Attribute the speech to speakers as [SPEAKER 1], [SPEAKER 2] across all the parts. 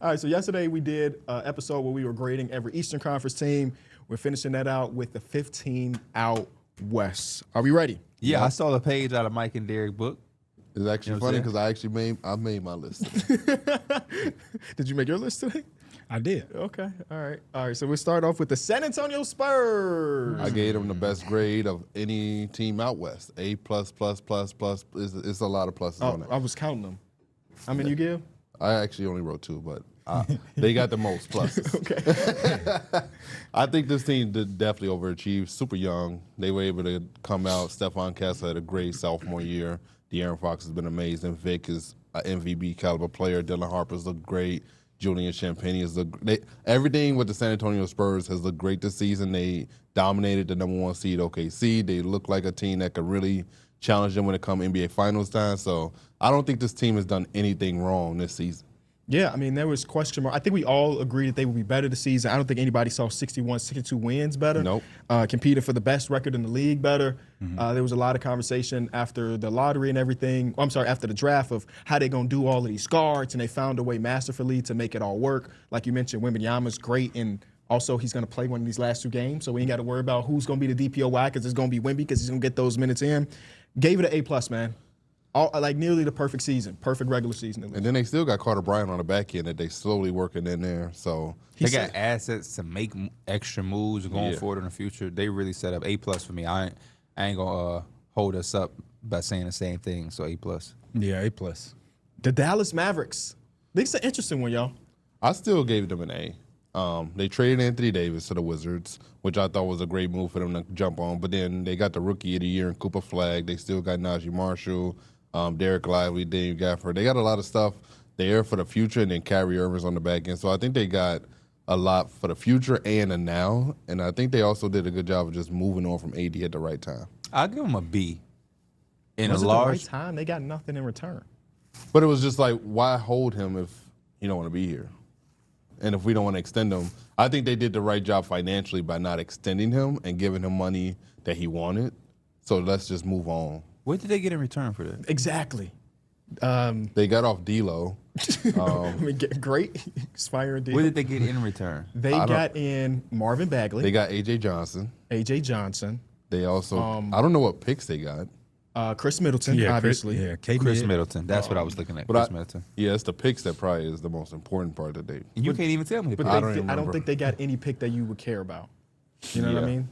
[SPEAKER 1] All right, so yesterday we did an episode where we were grading every Eastern Conference team. We're finishing that out with the 15 out West. Are we ready?
[SPEAKER 2] Yeah, I saw the page out of Mike and Derek book.
[SPEAKER 3] It's actually funny because I made my list.
[SPEAKER 1] Did you make your list today?
[SPEAKER 4] I did.
[SPEAKER 1] Okay, all right. So we'll start off with the San Antonio Spurs.
[SPEAKER 3] I gave them the best grade of any team out west. A+++++. It's a lot of pluses on it.
[SPEAKER 1] I was counting them. How many you give?
[SPEAKER 3] I actually only wrote 2, but they got the most pluses.
[SPEAKER 1] Okay.
[SPEAKER 3] I think this team did definitely overachieve. Super young. They were able to come out. Stephon Kessler had a great sophomore year. De'Aaron Fox has been amazing. Vic is an MVP caliber player. Dylan Harper's looked great. Julian Champagnie is everything with the San Antonio Spurs has looked great this season. They dominated the number 1 seed OKC. They look like a team that could really challenge them when it comes NBA Finals time. So I don't think this team has done anything wrong this season.
[SPEAKER 1] Yeah, I mean, there was question mark. I think we all agreed that they would be better this season. I don't think anybody saw 61, 62 wins better.
[SPEAKER 3] Nope.
[SPEAKER 1] Competed for the best record in the league better. There was a lot of conversation after the lottery and everything. After the draft of how they're going to do all of these guards, and they found a way masterfully to make it all work. Like you mentioned, Wembanyama's great, and also he's going to play one of these last 2 games, so we ain't got to worry about who's going to be the DPOY because it's going to be Wemby because he's going to get those minutes in. Gave it an A+, man. Like nearly the perfect season, perfect regular season.
[SPEAKER 3] And then they still got Carter Bryant on the back end that they slowly working in there. So
[SPEAKER 2] They got assets to make extra moves going forward in the future. They really set up A+ for me. I ain't gonna hold us up by saying the same thing. So A+.
[SPEAKER 4] Yeah, A+.
[SPEAKER 1] The Dallas Mavericks. This is an interesting one, y'all.
[SPEAKER 3] I still gave them an A. They traded Anthony Davis to the Wizards, which I thought was a great move for them to jump on. But then they got the Rookie of the Year in Cooper Flag. They still got Najee Marshall, Derek Lively, Dave Gafford. They got a lot of stuff there for the future, and then Kyrie Irving's on the back end. So I think they got a lot for the future and the now. And I think they also did a good job of just moving on from AD at the right time.
[SPEAKER 2] I'll give them a B.
[SPEAKER 1] Was it the right time? They got nothing in return.
[SPEAKER 3] But it was just like, why hold him if you don't want to be here? And if we don't want to extend him, I think they did the right job financially by not extending him and giving him money that he wanted. So let's just move on.
[SPEAKER 2] What did they get in return for that?
[SPEAKER 1] Exactly.
[SPEAKER 3] They got off D-Lo.
[SPEAKER 1] I mean, great expiring deal.
[SPEAKER 2] What did they get in return?
[SPEAKER 1] They got in Marvin Bagley.
[SPEAKER 3] They got A.J. Johnson.
[SPEAKER 1] A.J. Johnson.
[SPEAKER 3] They also, I don't know what picks they got.
[SPEAKER 1] Chris Middleton, obviously.
[SPEAKER 2] Chris Middleton. That's what I was looking at. Chris Middleton.
[SPEAKER 3] Yeah, it's the picks that probably is the most important part of the day.
[SPEAKER 2] You can't even tell me.
[SPEAKER 1] But I don't think they got any pick that you would care about. You know what I mean?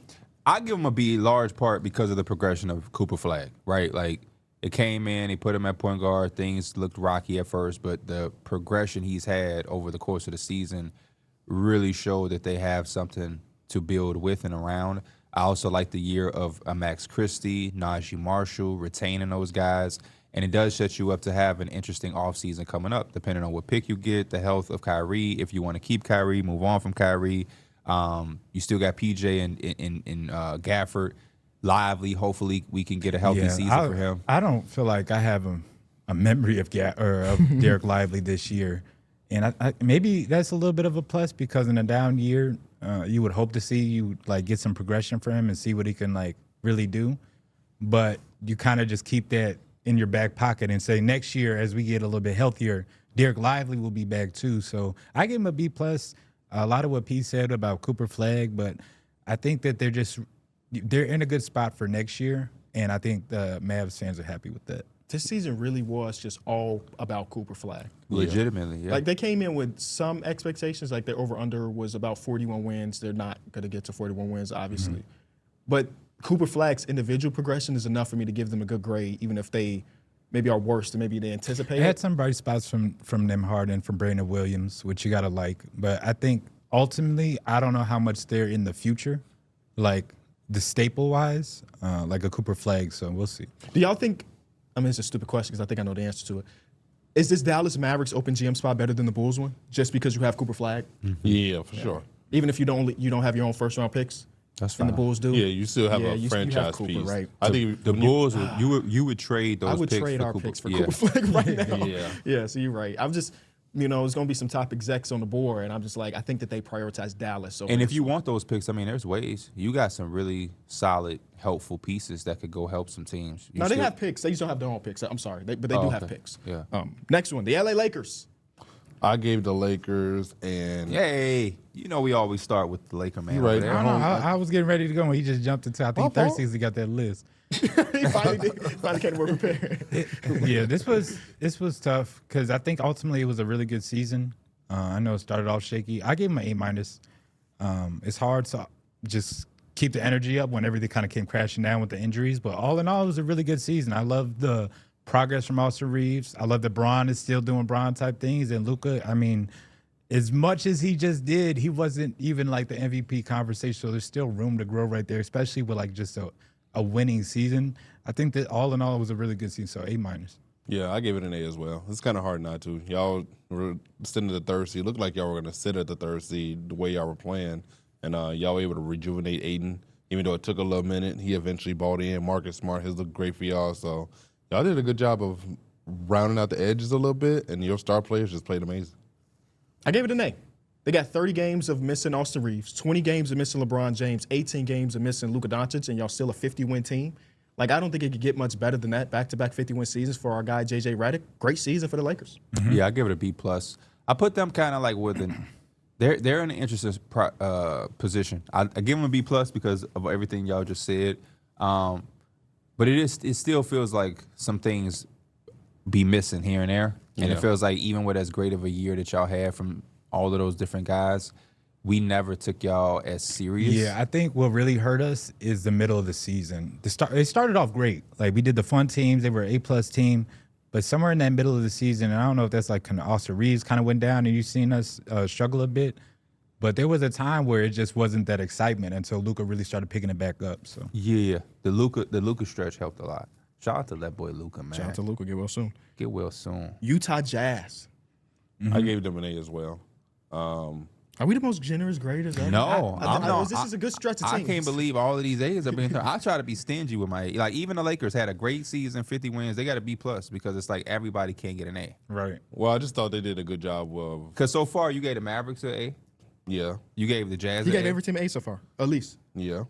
[SPEAKER 2] I give him a B, large part because of the progression of Cooper Flag, right? Like, it came in, he put him at point guard. Things looked rocky at first, but the progression he's had over the course of the season really showed that they have something to build with and around. I also like the year of Max Christie, Najee Marshall, retaining those guys. And it does set you up to have an interesting offseason coming up, depending on what pick you get, the health of Kyrie. If you want to keep Kyrie, move on from Kyrie. You still got PJ and Gafford. Lively, hopefully we can get a healthy season for him.
[SPEAKER 4] I don't feel like I have a memory of Derek Lively this year. And I maybe that's a little bit of a plus because in a down year, you would hope to see you like get some progression for him and see what he can like really do. But you kind of just keep that in your back pocket and say next year as we get a little bit healthier, Derek Lively will be back too. So I give him a B+. A lot of what Pete said about Cooper Flag, but I think that they're in a good spot for next year, and I think the Mavs fans are happy with that.
[SPEAKER 1] This season really was just all about Cooper Flag.
[SPEAKER 2] Legitimately, yeah.
[SPEAKER 1] Like, they came in with some expectations, like their over-under was about 41 wins. They're not going to get to 41 wins, obviously. But Cooper Flag's individual progression is enough for me to give them a good grade, even if they maybe are worse than maybe they anticipated.
[SPEAKER 4] They had some bright spots from them Harden, from Brandon Williams, which you got to like. But I think ultimately, I don't know how much they're in the future, like the staple-wise, like a Cooper Flag, so we'll see.
[SPEAKER 1] Do y'all think, I mean, it's a stupid question because I think I know the answer to it. Is this Dallas Mavericks open GM spot better than the Bulls one, just because you have Cooper Flag?
[SPEAKER 3] Yeah, for sure.
[SPEAKER 1] Even if you don't have your own first-round picks?
[SPEAKER 2] That's fine.
[SPEAKER 1] And the Bulls do?
[SPEAKER 3] Yeah, you still have a
[SPEAKER 1] you
[SPEAKER 3] franchise
[SPEAKER 1] have Cooper,
[SPEAKER 3] piece.
[SPEAKER 1] right.
[SPEAKER 3] I think
[SPEAKER 2] The Bulls, you would trade those
[SPEAKER 1] I would
[SPEAKER 2] picks
[SPEAKER 1] trade
[SPEAKER 2] for
[SPEAKER 1] our
[SPEAKER 2] Cooper.
[SPEAKER 1] picks for Cooper Flag right now.
[SPEAKER 3] Yeah.
[SPEAKER 1] So you're right. I'm just, there's going to be some top execs on the board, and I'm just like, I think that they prioritize Dallas. So
[SPEAKER 2] And if you want those picks, I mean, there's ways. You got some really solid, helpful pieces that could go help some teams.
[SPEAKER 1] No, they have picks. They just don't have their own picks. I'm sorry. But they do have picks.
[SPEAKER 2] Yeah.
[SPEAKER 1] Next one, the LA Lakers.
[SPEAKER 3] I gave the Lakers and
[SPEAKER 2] Yay. You know we always start with the Laker man.
[SPEAKER 3] You're right.
[SPEAKER 2] over there.
[SPEAKER 4] I don't know. I was getting ready to go when he just jumped into. I think
[SPEAKER 3] My fault.
[SPEAKER 4] Thursdays he got that list.
[SPEAKER 1] He finally came more prepared.
[SPEAKER 4] Yeah, this was tough because I think ultimately it was a really good season. I know it started off shaky. I gave him an A-. It's hard to just keep the energy up when everything kind of came crashing down with the injuries, but all in all, it was a really good season. I love the progress from Austin Reeves. I love that Bron is still doing Bron type things, and Luka. I mean, as much as he just did, he wasn't even like the MVP conversation. So there's still room to grow right there, especially with like just a winning season. I think that all in all, it was a really good season. So A-.
[SPEAKER 3] yeah, I gave it an A as well. It's kind of hard not to. Y'all were sitting at the third seed. It looked like y'all were going to sit at the third seed the way y'all were playing. And y'all were able to rejuvenate Aiden, even though it took a little minute. He eventually bought in. Marcus Smart has looked great for y'all. So y'all did a good job of rounding out the edges a little bit, and your star players just played amazing.
[SPEAKER 1] I gave it an A. They got 30 games of missing Austin Reeves, 20 games of missing LeBron James, 18 games of missing Luka Doncic, and y'all still a 50-win team. Like, I don't think it could get much better than that. Back-to-back 50-win seasons for our guy, J.J. Redick. Great season for the Lakers.
[SPEAKER 2] Mm-hmm. Yeah, I give it a B+. I put them kind of like with an they're in an interesting position. I give them a B+ because of everything y'all just said. But it still feels like some things be missing here and there. And it feels like even with as great of a year that y'all had from all of those different guys, we never took y'all as serious.
[SPEAKER 4] Yeah, I think what really hurt us is the middle of the season. It started off great. Like, we did the fun teams. They were an A+ team. But somewhere in that middle of the season, and I don't know if that's like kind of Austin Reeves kind of went down and you've seen us struggle a bit. But there was a time where it just wasn't that excitement until Luka really started picking it back up. So
[SPEAKER 2] yeah, the Luka stretch helped a lot. Shout out to that boy Luka, man.
[SPEAKER 1] Shout out to Luka. Get well soon.
[SPEAKER 2] Get well soon.
[SPEAKER 1] Utah Jazz.
[SPEAKER 3] I gave them an A as well.
[SPEAKER 1] Are we the most generous graders ever?
[SPEAKER 2] No,
[SPEAKER 1] This is a good stretch of
[SPEAKER 2] I
[SPEAKER 1] teams.
[SPEAKER 2] can't believe all of these A's have been. I try to be stingy with my like. Even the Lakers had a great season, 50 wins. They got a B+ because it's like everybody can't get an A.
[SPEAKER 4] right.
[SPEAKER 3] Well, I just thought they did a good job of,
[SPEAKER 2] Because so far you gave the Mavericks an A.
[SPEAKER 3] yeah,
[SPEAKER 2] You gave the Jazz
[SPEAKER 1] You
[SPEAKER 2] an
[SPEAKER 1] gave
[SPEAKER 2] A.
[SPEAKER 1] every team an A so far, at least.
[SPEAKER 3] yeah.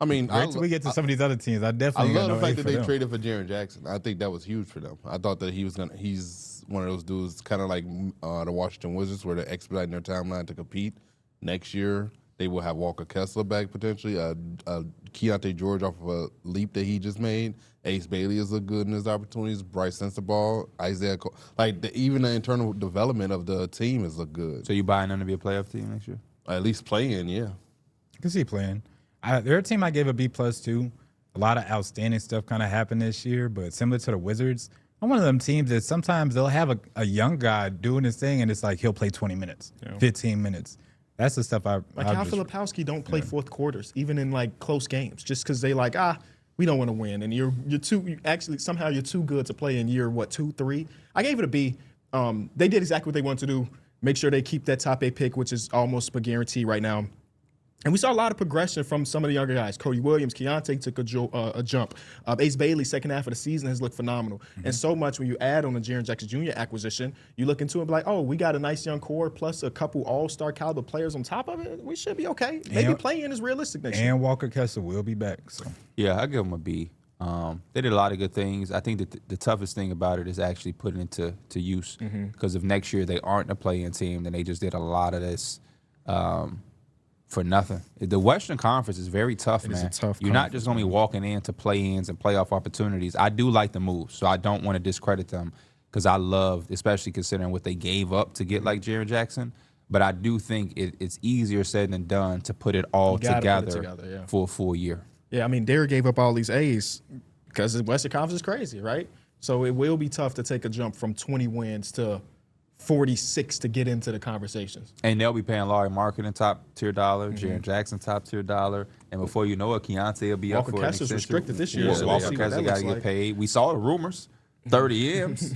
[SPEAKER 3] I mean,
[SPEAKER 4] Wait till we get to some of these other teams. I
[SPEAKER 3] I
[SPEAKER 4] definitely
[SPEAKER 3] love
[SPEAKER 4] got
[SPEAKER 3] the
[SPEAKER 4] no A
[SPEAKER 3] fact that
[SPEAKER 4] for
[SPEAKER 3] they
[SPEAKER 4] them.
[SPEAKER 3] traded for Jaren Jackson. I think that was huge for them. I thought that he's one of those dudes, kind of like the Washington Wizards, where they're expediting their timeline to compete. Next year, they will have Walker Kessler back potentially. Keontae George off of a leap that he just made. Ace Bailey is look good in his opportunities. Bryce Sensabaugh, Isaiah Cole. Even the internal development of the team has looked good.
[SPEAKER 2] So you buying them to be a playoff team next year?
[SPEAKER 3] At least playing, yeah.
[SPEAKER 4] I can see playing. They're a team I gave a B+ too. A lot of outstanding stuff kind of happened this year, but similar to the Wizards, I'm one of them teams that sometimes they'll have a young guy doing his thing, and it's like he'll play 20 minutes, 15 minutes. That's the stuff
[SPEAKER 1] Like how Filipowski don't play fourth quarters, even in like close games, just because they like, we don't want to win. And you're somehow you're too good to play in year, 2, 3? I gave it a B. They did exactly what they wanted to do. Make sure they keep that top 8 pick, which is almost a guarantee right now. And we saw a lot of progression from some of the younger guys. Cody Williams, Keontae took a jump. Ace Bailey, second half of the season, has looked phenomenal. And so much when you add on the Jaren Jackson Jr. acquisition, you look into it and be like, oh, we got a nice young core plus a couple all-star caliber players on top of it. We should be okay. Maybe playing is realistic next year.
[SPEAKER 4] And Walker Kessler will be back. So
[SPEAKER 2] Yeah, I give them a B. They did a lot of good things. I think that the toughest thing about it is actually putting it to use. Because if next year they aren't a play-in team, then they just did a lot of this for nothing. The Western Conference is very tough, man.
[SPEAKER 1] Is a tough
[SPEAKER 2] You're not just only walking into play-ins and playoff opportunities. I do like the moves, so I don't want to discredit them because I love, especially considering what they gave up to get like Jaren Jackson. But I do think it's easier said than done to put it all together, for a full year.
[SPEAKER 1] Yeah, I mean, Derek gave up all these A's because the Western Conference is crazy, right? So it will be tough to take a jump from 20 wins to 46 to get into the conversations.
[SPEAKER 2] And they'll be paying Laurie Marketing top tier dollar, Jaren Jackson top tier dollar, and before you know it, Keontae will be
[SPEAKER 1] Walker
[SPEAKER 2] up for an
[SPEAKER 1] Kessler's
[SPEAKER 2] extension.
[SPEAKER 1] restricted this year,
[SPEAKER 2] Yeah,
[SPEAKER 1] so
[SPEAKER 2] Walker
[SPEAKER 1] we'll see what
[SPEAKER 2] Kessler
[SPEAKER 1] that
[SPEAKER 2] got to
[SPEAKER 1] looks
[SPEAKER 2] get
[SPEAKER 1] like.
[SPEAKER 2] paid. We saw the rumors, 30 M's.